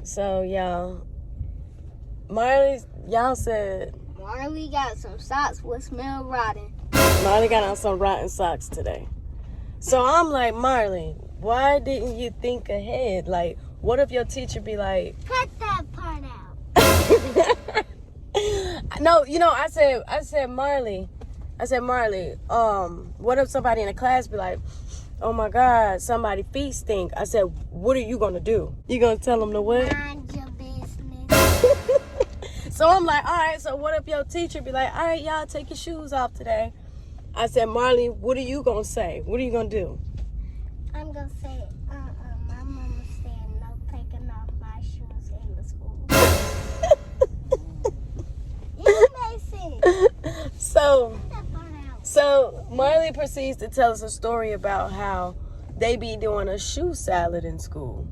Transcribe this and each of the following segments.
So y'all said Marley got some socks with smell rotten. Marley got on some rotten socks today. So I'm like, Marley, why didn't you think ahead? Like, what if your teacher be like, cut that part out? No, I said Marley, what if somebody in the class be like, oh my God, somebody feet stink? I said, what are you gonna do? You gonna tell them to what? Mind your business. So I'm like, all right, so what if your teacher be like, all right, y'all, take your shoes off today? I said, Marley, what are you gonna say? What are you gonna do? I'm gonna say, my mama said no taking off my shoes in the school. You may say. So Marley proceeds to tell us a story about how they be doing a shoe salad in school.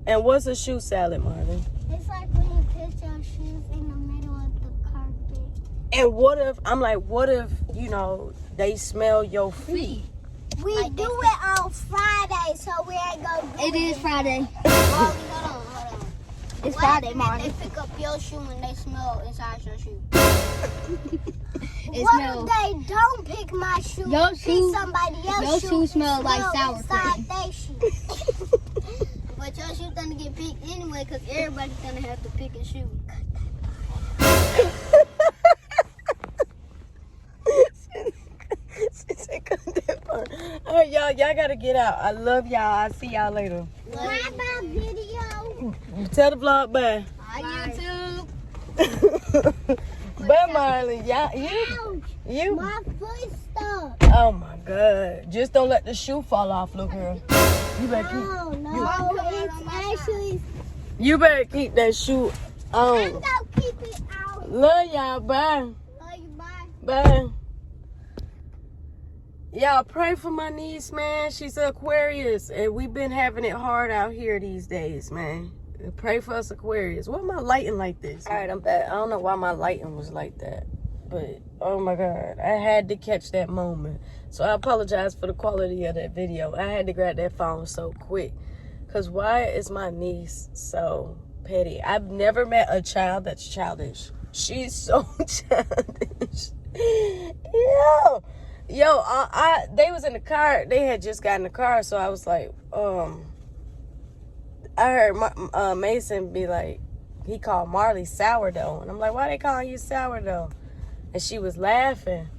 And what's a shoe salad, Marley? It's like when you put your shoes in the middle of the carpet. And what if, they smell your feet? We do it on Friday, so we ain't gonna do it. It is Friday. Hold on. It's Friday, Marley. They pick up your shoe and they smell inside your shoe. What if they don't pick my shoe? Your shoe, somebody else's shoe smells like sour cream. Their shoe. But your shoe gonna get picked anyway, because everybody's gonna have to pick a shoe. All right, y'all gotta get out. I love y'all. I'll see y'all later. Bye bye video. Tell the vlog bye. Bye YouTube. Bye, Marley. You. My foot stuck. Oh my God! Just don't let the shoe fall off, little girl. You better You better keep that shoe on. I'm gonna keep it out. Love y'all. Bye. Love you. Bye. Bye. Y'all pray for my niece, man. She's an Aquarius, and we've been having it hard out here these days, man. Pray for us Aquarius. Why am I lighting like this? All right, I'm back. I don't know why my lighting was like that, but oh my God, I had to catch that moment. So I apologize for the quality of that video. I had to grab that phone so quick, because why is my niece so petty? I've never met a child that's childish. She's so childish. Yo, they was in the car. They had just got in the car, so I was like, I heard Mason be like, he called Marley sourdough. And I'm like, why they calling you sourdough? And she was laughing.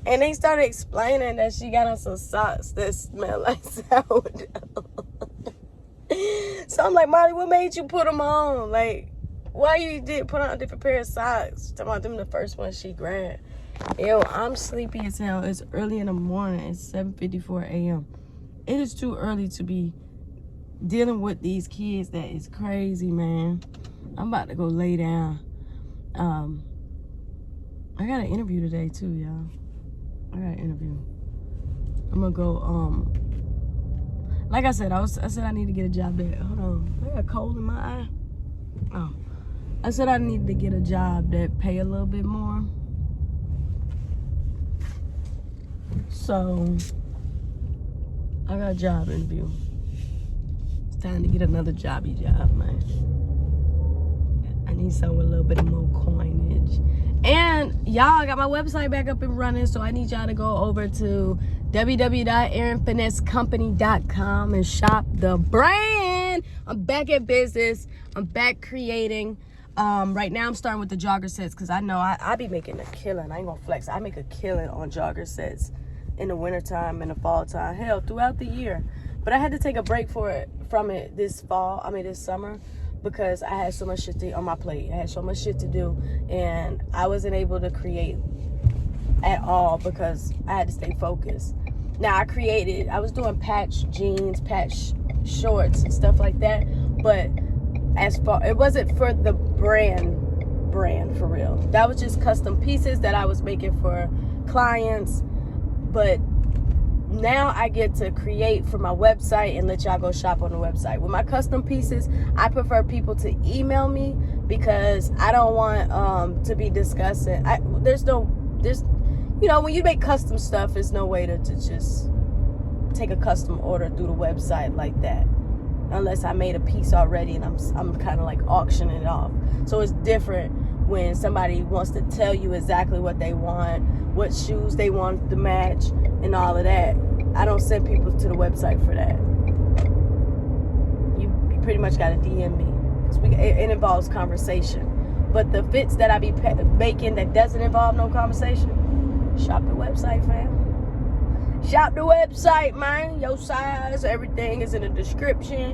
And they started explaining that she got on some socks that smell like sourdough. So I'm like, Marley, what made you put them on? Like, why you did put on a different pair of socks? Talking about them the first one she grabbed. Yo, I'm sleepy as hell. It's early in the morning. It's 7:54 a.m. It is too early to be dealing with these kids. That is crazy, man. I'm about to go lay down. I got an interview today too, y'all. I got an interview. I'm gonna go. Like I said, I said I need to get a job there. Hold on, I got a cold in my eye. Oh, I said I needed to get a job that pay a little bit more. So I got a job interview. It's time to get another job, man. I need something with a little bit of more coinage. And y'all, I got my website back up and running, so I need y'all to go over to www.erinfinessecompany.com and shop the brand. I'm back in business. I'm back creating. Right now I'm starting with the jogger sets, because I know I be making a killing. I ain't gonna flex. I make a killing on jogger sets in the wintertime and the fall time. Hell, throughout the year. But I had to take a break from it this summer, because I had so much shit on my plate. I had so much shit to do, and I wasn't able to create at all because I had to stay focused. Now I was doing patch jeans, patch shorts and stuff like that, but it wasn't for the brand for real. That was just custom pieces that I was making for clients. But now I get to create for my website and let y'all go shop on the website. With my custom pieces, I prefer people to email me, because I don't want to be discussing. When you make custom stuff, there's no way to just take a custom order through the website like that. unless I made a piece already and I'm kind of like auctioning it off. So it's different when somebody wants to tell you exactly what they want, what shoes they want to match, and all of that. I don't send people to the website for that. You pretty much got to DM me, because it involves conversation. But the fits that I be making that doesn't involve no conversation, shop the website, fam. Shop the website, man. Your size, everything is in the description.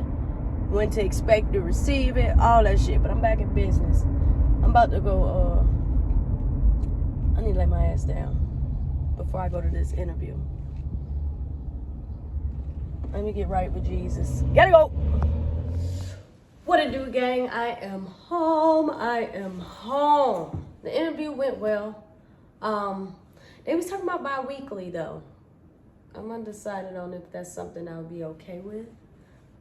When to expect to receive it, all that shit. But I'm back in business. I'm about to go, I need to lay my ass down before I go to this interview. Let me get right with Jesus. Gotta go. What it do, gang? I am home. The interview went well. They was talking about bi-weekly, though. I'm undecided on if that's something I would be okay with.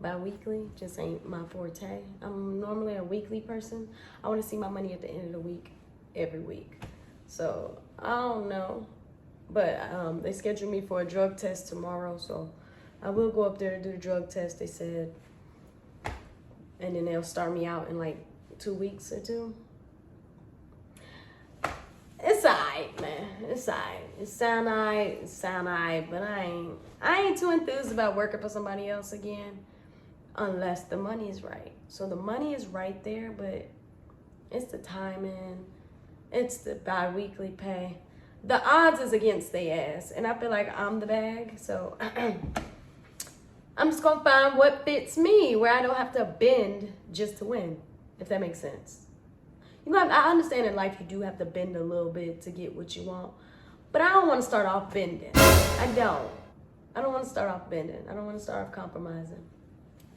Bi-weekly just ain't my forte. I'm normally a weekly person. I want to see my money at the end of the week, every week. So, I don't know. But they scheduled me for a drug test tomorrow, so I will go up there to do the drug test, they said. And then they'll start me out in like 2 weeks or 2. It's alright, man. It's alright. It sound alright, but I ain't too enthused about working for somebody else again, unless the money is right. So the money is right there, but it's the timing, it's the bi-weekly pay. The odds is against their ass, and I feel like I'm the bag, so I'm just gonna find what fits me, where I don't have to bend just to win, if that makes sense. You know, I understand in life you do have to bend a little bit to get what you want, but I don't want to start off bending. I don't want to start off bending. I don't want to start off compromising.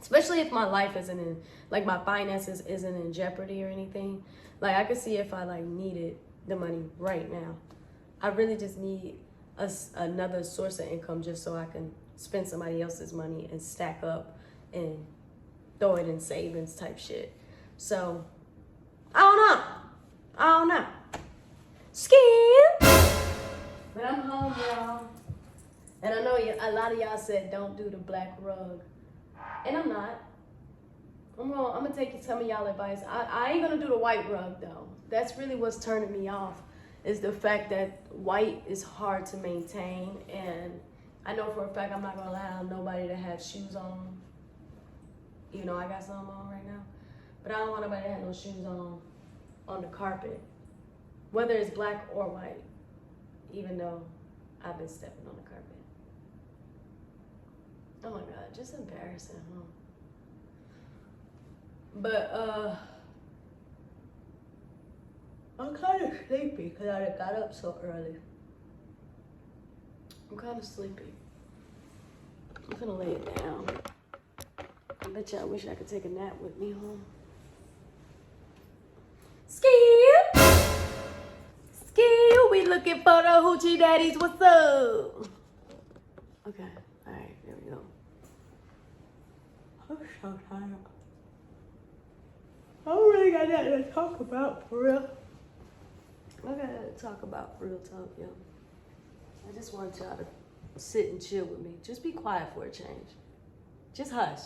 Especially if my life isn't in, like my finances isn't in jeopardy or anything. Like I could see if I like needed the money right now. I really just need another source of income just so I can spend somebody else's money and stack up and throw it in savings type shit. So, I don't know. Scared. But I'm home, y'all. And I know a lot of y'all said don't do the black rug. And I'm not. I'm gonna take some of y'all advice. I ain't gonna do the white rug though. That's really what's turning me off, is the fact that white is hard to maintain. And I know for a fact I'm not gonna allow nobody to have shoes on. Even though I got some on right now. But I don't want nobody to have no shoes on the carpet. Whether it's black or white. Even though I've been stepping on the carpet. Oh my God, just embarrassing, huh? But, I'm kind of sleepy because I got up so early. I'm kind of sleepy. I'm gonna lay it down. I bet you I wish I could take a nap with me home. Ski, we looking for the hoochie daddies. What's up? Okay, all right, there we go. I'm so tired. I don't really got nothing to talk about for real. I gotta talk about real talk, yo. I just want y'all to sit and chill with me. Just be quiet for a change. Just hush.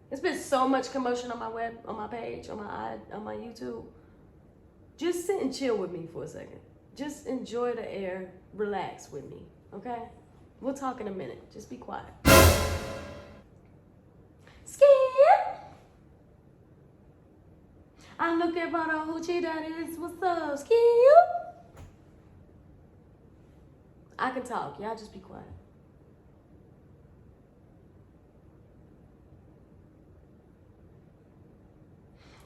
There's been so much commotion on my page, on my YouTube. Just sit and chill with me for a second. Just enjoy the air, relax with me, okay? We'll talk in a minute. Just be quiet. Skip! I'm looking for the hoochie daddies. What's up, Skip? I can talk. Y'all just be quiet.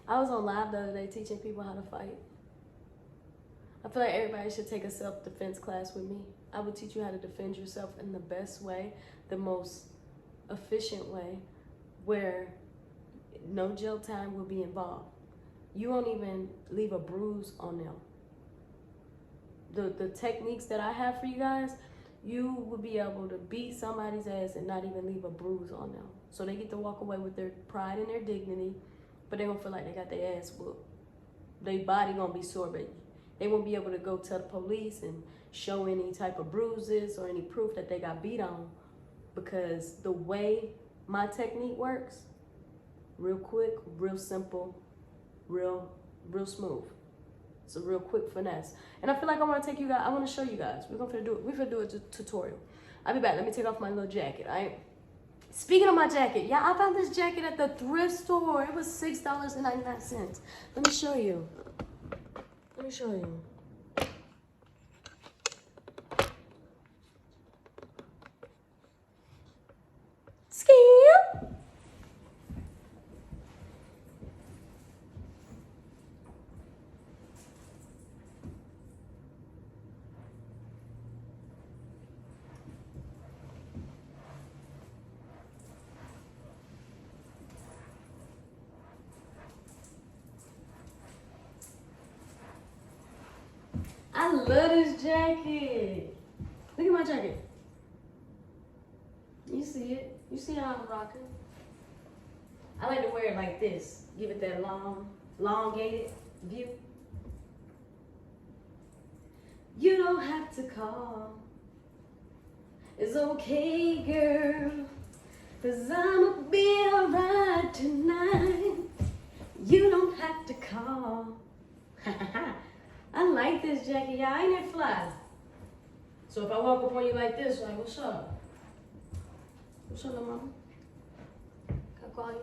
I was on live the other day teaching people how to fight. I feel like everybody should take a self-defense class with me. I would teach you how to defend yourself in the best way, the most efficient way, where no jail time will be involved. You won't even leave a bruise on them. The techniques that I have for you guys, you will be able to beat somebody's ass and not even leave a bruise on them. So they get to walk away with their pride and their dignity, but they gonna feel like they got their ass whooped. Their body gonna be sore, but they won't be able to go tell the police and show any type of bruises or any proof that they got beat on, because the way my technique works, Real quick, real simple, real smooth. It's a real quick finesse. And I feel like I want to take you guys, I want to show you guys. We're going to do it. We're going to do a tutorial. I'll be back. Let me take off my little jacket, all right? Speaking of my jacket, yeah, I found this jacket at the thrift store. It was $6.99. Let me show you. Let me show you. Scam. I love this jacket. Look at my jacket. You see it? You see how I'm rocking? I like to wear it like this. Give it that elongated view. You don't have to call. It's okay, girl. 'Cause I'ma be alright tonight. You don't have to call. I like this jacket, y'all. Ain't it fly? So if I walk up on you like this, like, what's up? What's up, little mama? Can I call you?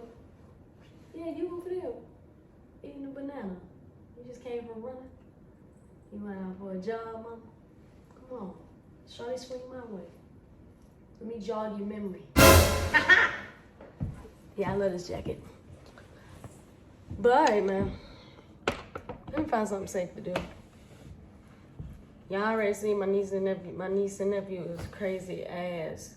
Yeah, you over there eating a banana. You just came from running. You went out for a jog, mama? Come on. Shawty, swing my way. Let me jog your memory. Yeah, I love this jacket. But all right, man. Let me find something safe to do. Y'all already seen my niece and nephew. My niece and nephew is crazy ass.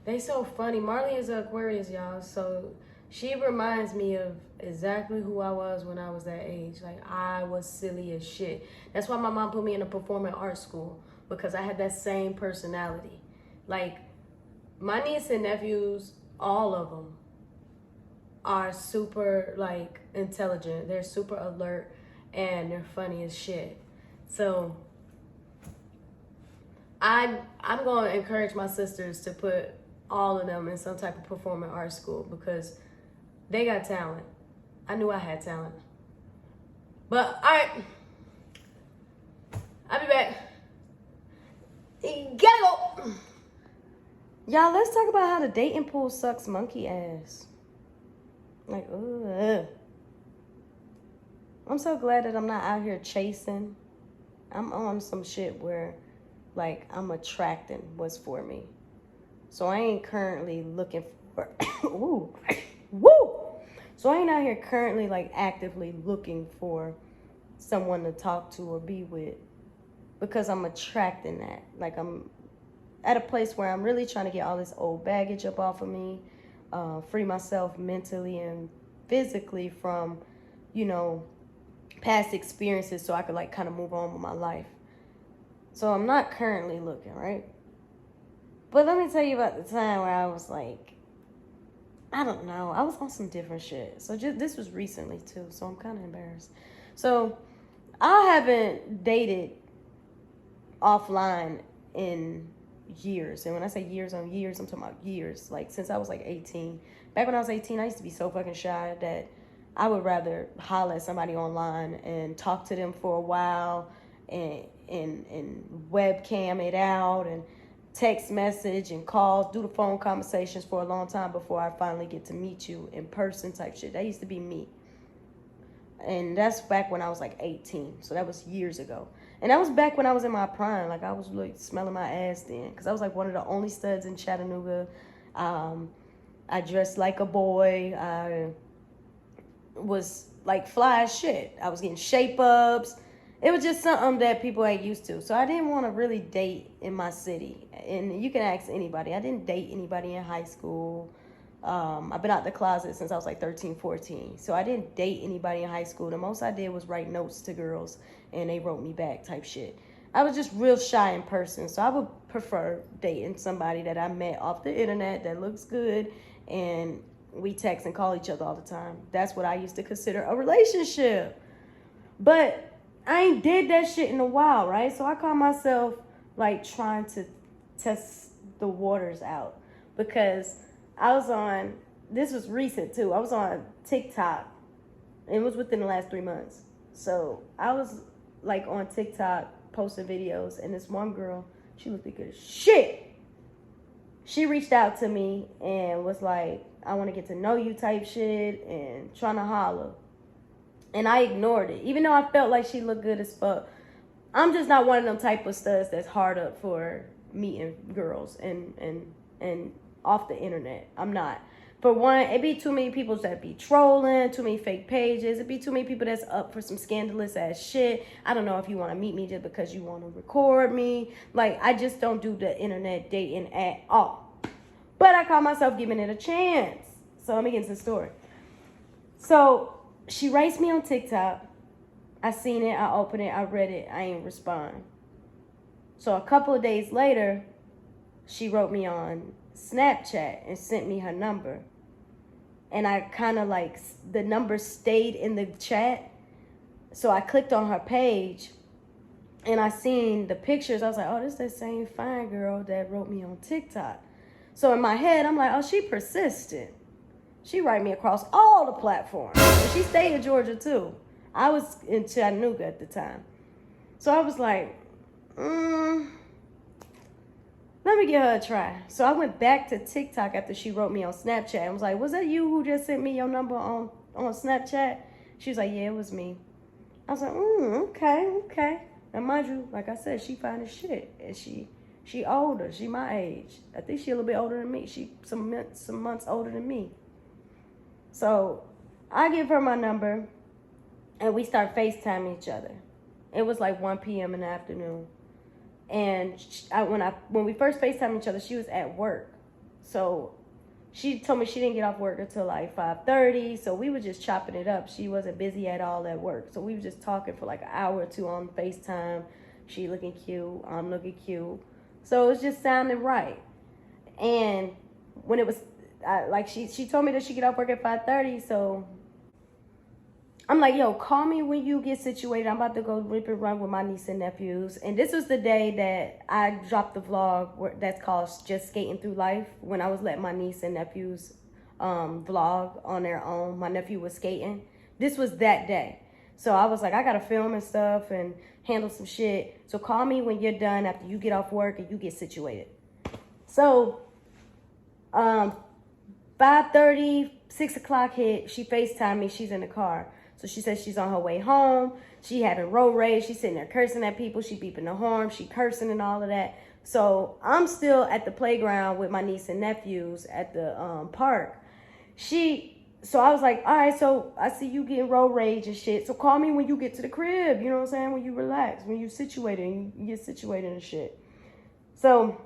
They so funny. Marley is an Aquarius, y'all. So she reminds me of exactly who I was when I was that age. Like, I was silly as shit. That's why my mom put me in a performing arts school, because I had that same personality. Like, my niece and nephews, all of them, are super, like, intelligent. They're super alert, and they're funny as shit. So I'm going to encourage my sisters to put all of them in some type of performing arts school, because they got talent. I knew I had talent. But, all right. I'll be back. Gotta go. Y'all, let's talk about how the dating pool sucks monkey ass. Like, ugh. I'm so glad that I'm not out here chasing. I'm on some shit where, like, I'm attracting what's for me. So I ain't currently looking for, ooh, woo! So I ain't out here currently, like, actively looking for someone to talk to or be with, because I'm attracting that. Like, I'm at a place where I'm really trying to get all this old baggage up off of me, free myself mentally and physically from, you know, past experiences, so I could, like, kind of move on with my life. So I'm not currently looking, right? But let me tell you about the time where I was like, I don't know, I was on some different shit. So this was recently too, so I'm kind of embarrassed. So I haven't dated offline in years. And when I say years on years, I'm talking about years. Like, since I was like 18. Back when I was 18, I used to be so fucking shy that I would rather holler at somebody online and talk to them for a while and webcam it out and text message and calls, do the phone conversations for a long time before I finally get to meet you in person type shit. That used to be me. And that's back when I was like 18. So that was years ago. And that was back when I was in my prime. Like, I was like smelling my ass then, because I was like one of the only studs in Chattanooga. I dressed like a boy. I was like fly as shit. I was getting shape ups. It was just something that people ain't used to. So I didn't want to really date in my city. And you can ask anybody. I didn't date anybody in high school. I've been out the closet since I was like 13, 14. So I didn't date anybody in high school. The most I did was write notes to girls and they wrote me back type shit. I was just real shy in person. So I would prefer dating somebody that I met off the internet that looks good and we text and call each other all the time. That's what I used to consider a relationship. But I ain't did that shit in a while, right? So I call myself like trying to test the waters out, because I was on this was recent too. I was on TikTok. It was within the last 3 months. So I was like on TikTok posting videos, and this one girl, she looked good as shit. She reached out to me and was like, I want to get to know you type shit and trying to holler. And I ignored it. Even though I felt like she looked good as fuck. I'm just not one of them type of studs that's hard up for meeting girls and off the internet. I'm not. For one, it be too many people that be trolling, too many fake pages. It be too many people that's up for some scandalous ass shit. I don't know if you want to meet me just because you want to record me. Like, I just don't do the internet dating at all. But I call myself giving it a chance. So let me get into the story. So she raised me on TikTok. I seen it, I opened it, I read it, I ain't respond. So a couple of days later, she wrote me on Snapchat and sent me her number. And I kind of like, the number stayed in the chat. So I clicked on her page and I seen the pictures. I was like, oh, this is that same fine girl that wrote me on TikTok. So in my head, I'm like, oh, she persistent. She write me across all the platforms. And she stayed in Georgia too. I was in Chattanooga at the time. So I was like, let me give her a try. So I went back to TikTok after she wrote me on Snapchat and was like, was that you who just sent me your number on Snapchat? She was like, yeah, it was me. I was like, okay. Now mind you, like I said, she fine as shit. And she older. She my age. I think she a little bit older than me. She some months older than me. So I give her my number and we start FaceTiming each other. It was like 1 p.m. in the afternoon. And when we first FaceTimed each other, she was at work. So she told me she didn't get off work until like 5:30. So we were just chopping it up. She wasn't busy at all at work. So we were just talking for like an hour or two on FaceTime. She looking cute, I'm looking cute. So it was just sounding right. And when it was, she told me that she get off work at 5:30. So I'm like, yo, call me when you get situated. I'm about to go rip and run with my niece and nephews. And this was the day that I dropped the vlog that's called Just Skating Through Life, when I was letting my niece and nephews vlog on their own. My nephew was skating. This was that day. So I was like, I got to film and stuff and handle some shit. So call me when you're done after you get off work and you get situated. So 5:30, 6 o'clock hit. She FaceTimed me. She's in the car. So she said she's on her way home. She having road rage. She's sitting there cursing at people. She beeping the horn. She cursing and all of that. So I'm still at the playground with my niece and nephews at the park. So I was like, all right, so I see you getting road rage and shit. So call me when you get to the crib. You know what I'm saying? When you relax, when you're situated and you get situated and shit. So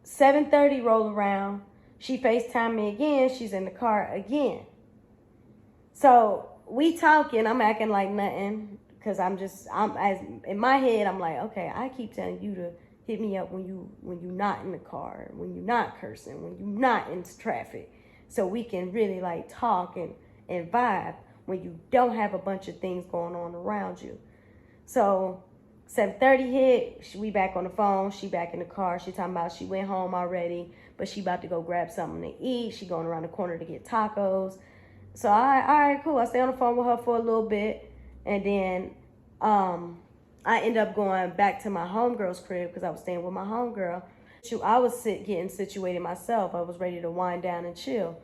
7:30 roll around. She FaceTimed me again. She's in the car again. So we talking, I'm acting like nothing because in my head, I'm like, okay, I keep telling you to hit me up when you're not in the car, when you're not cursing, when you're not in traffic, so we can really like talk and vibe when you don't have a bunch of things going on around you. So 7:30 hit, we back on the phone, she back in the car, she talking about she went home already, but she about to go grab something to eat, she going around the corner to get tacos. So all right, cool. I stay on the phone with her for a little bit, and then I end up going back to my homegirl's crib because I was staying with my homegirl. I was getting situated myself. I was ready to wind down and chill.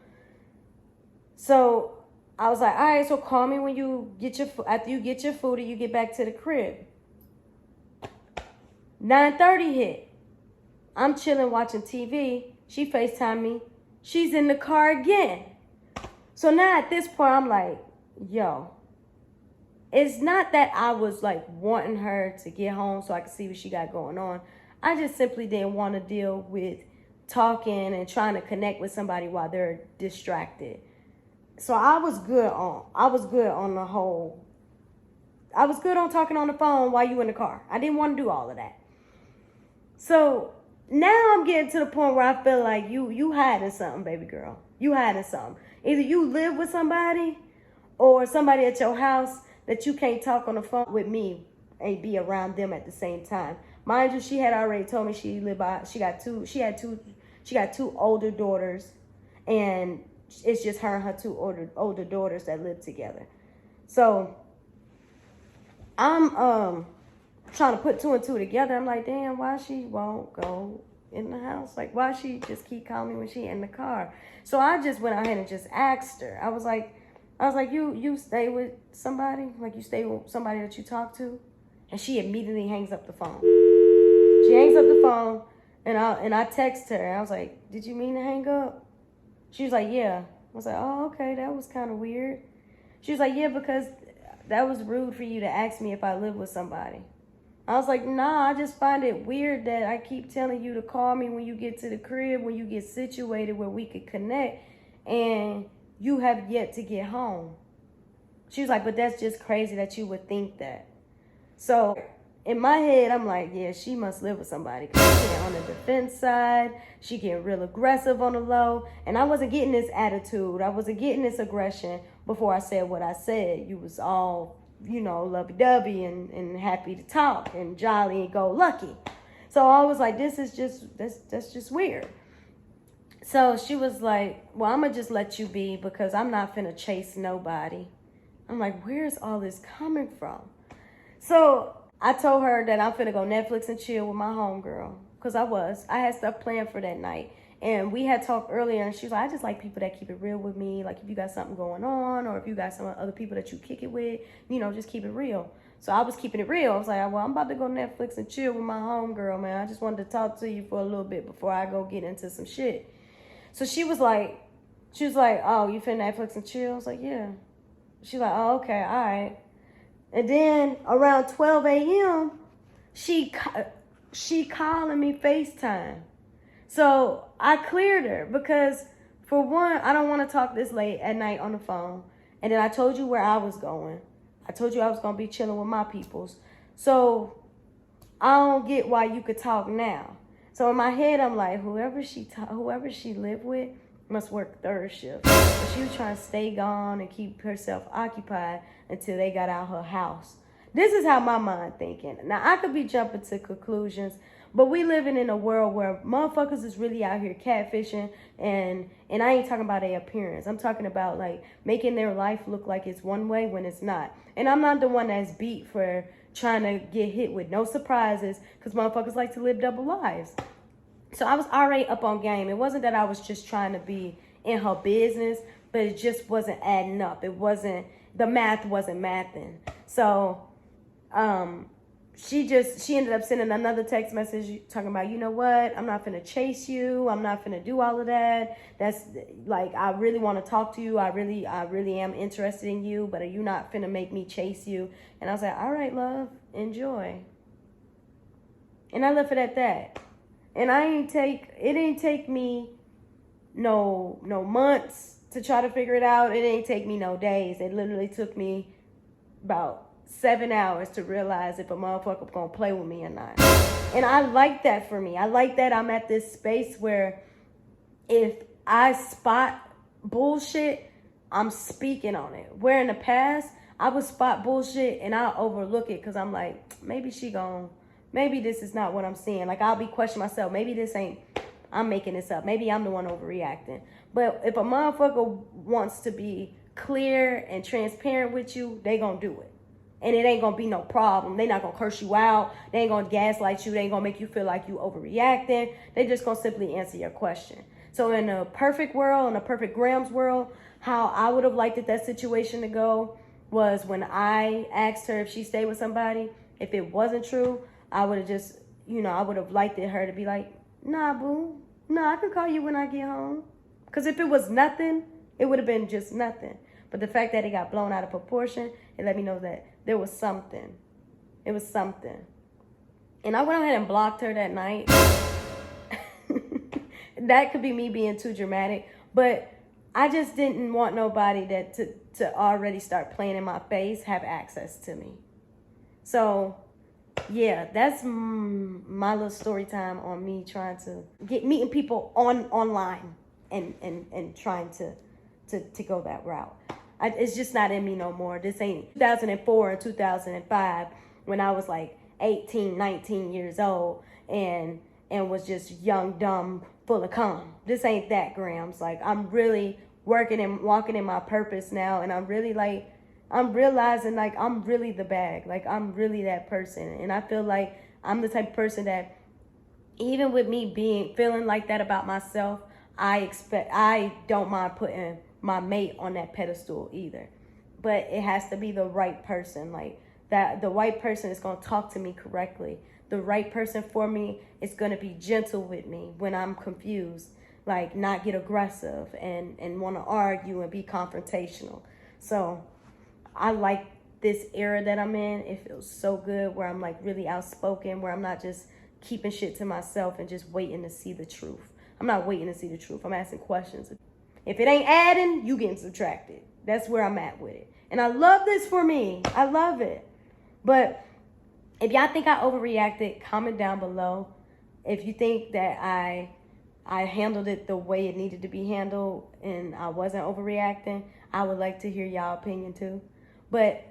So I was like, all right, so call me when you get after you get your food and you get back to the crib. 9:30 hit. I'm chilling watching TV. She FaceTimed me. She's in the car again. So now at this point, I'm like, yo, it's not that I was like wanting her to get home so I could see what she got going on. I just simply didn't want to deal with talking and trying to connect with somebody while they're distracted. So I was good on talking on the phone while you in the car. I didn't want to do all of that. So now I'm getting to the point where I feel like you hiding something, baby girl. You hiding something. Either you live with somebody or somebody at your house that you can't talk on the phone with me and be around them at the same time. Mind you, she had already told me she got two older daughters and it's just her and her two older daughters that live together. So I'm trying to put two and two together. I'm like, damn, why she won't go in the house? Like, why she just keep calling me when she in the car? So I just went ahead and just asked her. I was like, you stay with somebody? Like, you stay with somebody that you talk to? And she immediately hangs up the phone. She hangs up the phone, and I text her. I was like, did you mean to hang up? She was like, yeah. I was like, oh, okay, that was kind of weird. She was like, yeah, because that was rude for you to ask me if I live with somebody. I was like, nah, I just find it weird that I keep telling you to call me when you get to the crib, when you get situated where we could connect, and you have yet to get home. She was like, but that's just crazy that you would think that. So in my head, I'm like, yeah, she must live with somebody. Because she on the defense side. She getting real aggressive on the low. And I wasn't getting this attitude. I wasn't getting this aggression before I said what I said. You was all, lovey-dovey and happy to talk and jolly and go lucky. So I was like, that's just weird. So she was like, well, I'm going to just let you be because I'm not finna chase nobody. I'm like, where's all this coming from? So I told her that I'm finna go Netflix and chill with my homegirl. Because I had stuff planned for that night. And we had talked earlier, and she was like, I just like people that keep it real with me. Like, if you got something going on, or if you got some other people that you kick it with, just keep it real. So I was keeping it real. I was like, well, I'm about to go Netflix and chill with my homegirl, man. I just wanted to talk to you for a little bit before I go get into some shit. So she was like, oh, you finna Netflix and chill? I was like, yeah. She's like, oh, okay, all right. And then around 12 a.m., she calling me FaceTime. So I cleared her because, for one, I don't want to talk this late at night on the phone. And then I told you where I was going. I told you I was going to be chilling with my peoples. So I don't get why you could talk now. So in my head, I'm like, whoever she lived with must work third shift. But she was trying to stay gone and keep herself occupied until they got out her house. This is how my mind thinking. Now, I could be jumping to conclusions, but we living in a world where motherfuckers is really out here catfishing, and I ain't talking about their appearance. I'm talking about, like, making their life look like it's one way when it's not. And I'm not the one that's beat for trying to get hit with no surprises, because motherfuckers like to live double lives. So I was already up on game. It wasn't that I was just trying to be in her business, but it just wasn't adding up. The math wasn't mathing. So she ended up sending another text message talking about, you know what, I'm not finna chase you. I'm not finna do all of that. That's like, I really want to talk to you. I really am interested in you, but are you not finna make me chase you? And I was like, all right, love, enjoy. And I left it at that. And it didn't take me no months to try to figure it out. It didn't take me no days. It literally took me about 7 hours to realize if a motherfucker gonna play with me or not. And I like that for me. I like that I'm at this space where if I spot bullshit, I'm speaking on it. Where in the past, I would spot bullshit and I'll overlook it because I'm like, maybe this is not what I'm seeing. Like, I'll be questioning myself. Maybe I'm making this up. Maybe I'm the one overreacting. But if a motherfucker wants to be clear and transparent with you, they gonna do it. And it ain't gonna be no problem. They not gonna curse you out. They ain't gonna gaslight you. They ain't gonna make you feel like you overreacting. They just gonna simply answer your question. So in a perfect world, in a perfect Graham's world, how I would have liked that situation to go was when I asked her if she stayed with somebody. If it wasn't true, I would have just, I would have liked her to be like, nah, boo. Nah, I can call you when I get home. Because if it was nothing, it would have been just nothing. But the fact that it got blown out of proportion, it let me know that there was something. It was something. And I went ahead and blocked her that night. That could be me being too dramatic. But I just didn't want nobody to already start playing in my face have access to me. So yeah, that's my little story time on me trying to meeting people online and trying to go that route. It's just not in me no more. This ain't 2004 and 2005 when I was like 18, 19 years old and was just young, dumb, full of calm. This ain't that, Grams. Like, I'm really working and walking in my purpose now, and I'm really like, I'm realizing like I'm really the bag. Like, I'm really that person. And I feel like I'm the type of person that, even with me feeling like that about myself, I don't mind putting my mate on that pedestal either. But it has to be the right person. Like, that the right person is going to talk to me correctly. The right person for me is going to be gentle with me when I'm confused, like not get aggressive and want to argue and be confrontational. So I like this era that I'm in. It feels so good where I'm like really outspoken, where I'm not just keeping shit to myself and just waiting to see the truth. I'm not waiting to see the truth. I'm asking questions. If it ain't adding, you getting subtracted. That's where I'm at with it. And I love this for me. I love it. But if y'all think I overreacted, comment down below. If you think that I handled it the way it needed to be handled and I wasn't overreacting, I would like to hear y'all opinion too. But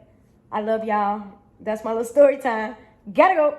I love y'all. That's my little story time. Gotta go.